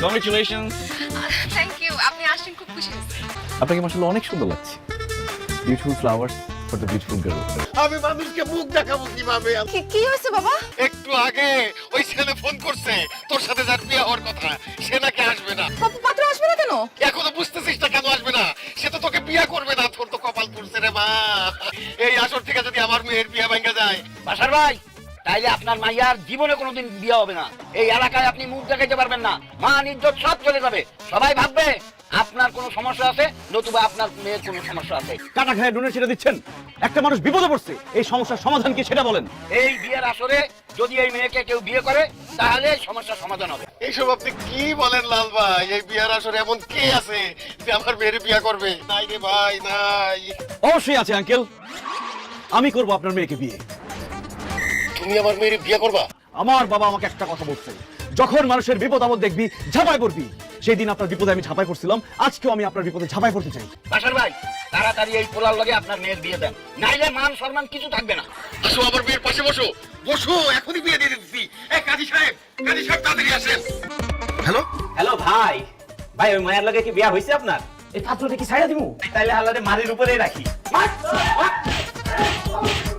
Congratulations. Thank you, আপনি আসছেন খুব খুশি হয়েছি। আপনাকে মাশাআল্লাহ অনেক সুন্দর লাগছে। Beautiful flowers for the beautiful girl. আমি মানুষকে মুখ দেখাবো কিভাবে? কি হয়েছে বাবা? একটু আগে ওই ছেলে ফোন করছে, তোর সাথে যার বিয়ে হওয়ার কথা, সে নাকি আসবে না। পাত্র আসবে না কেন? এখনো বুঝতেছিস না কেন আসবে না? সে তো তোকে বিয়ে করবে না, তোর তো কপাল পুড়ছে রে মা। এই আসর থেকে যদি আমার মেয়ের বিয়ে ভেঙে যায়। বাসার ভাই, তাইলে আপনার মাইয়ার জীবনে কোনোদিন বিয়ে হবে না। এই এলাকায় আপনি মুখ দেখাইতে পারবেন না, মান ইজ্জত সব চলে যাবে। সবাই ভাববে আপনার কোনো সমস্যা আছে, নতুবা আপনার মেয়ের কোনো সমস্যা আছে। কাটা খায় ডোনেট সেটা দিচ্ছেন। একটা মানুষ বিপদে পড়ছে, এই সমস্যার সমাধান কি সেটা বলেন। এই বিয়ের আসরে যদি এই মেয়েকে কেউ বিয়ে করে, তাহলে সমস্যার সমাধান হবে। এইসব আপনি কি বলেন লাল ভাই? এই বিয়ের আসরে এমন কে আছে যে আমার মেয়ের বিয়ে করবে? নাই রে ভাই, নাই। অবশ্যই আছে আঙ্কেল, আমি করব আপনার মেয়েকে বিয়ে। তুমি আমার মেয়ের বিয়ে করবা? আমার বাবা আমাকে একটা কথা বলছে, যখন মানুষের বিপদ আপদ দেখবি ঝাঁপাই পড়বি। সেই দিন আপনার বিপদে আমি ঝাঁপাই পড়ছিলাম, আজকেও আমি আপনার বিপদে ঝাঁপাই পড়তে চাই। বাসার ভাই, তাড়াতাড়ি এই পোলার লগে আপনার মেয়ের বিয়ে দেন, নাইলে মান সম্মান কিছু থাকবে না। আসো, আমার মেয়ের পাশে বসো। বসো, এখনই বিয়ে দিয়ে দিচ্ছি। এই কাজী সাহেব, কাজী সাহেব তাড়াতাড়ি আসেন। হ্যালো, হ্যালো ভাই, ভাই ওই মায়ের লগে কি বিয়া হয়েছে আপনার? এই পাত্রটা কি ছাইড়া দিমু? তাইলে আল্লাহরে মারির উপরেই রাখি।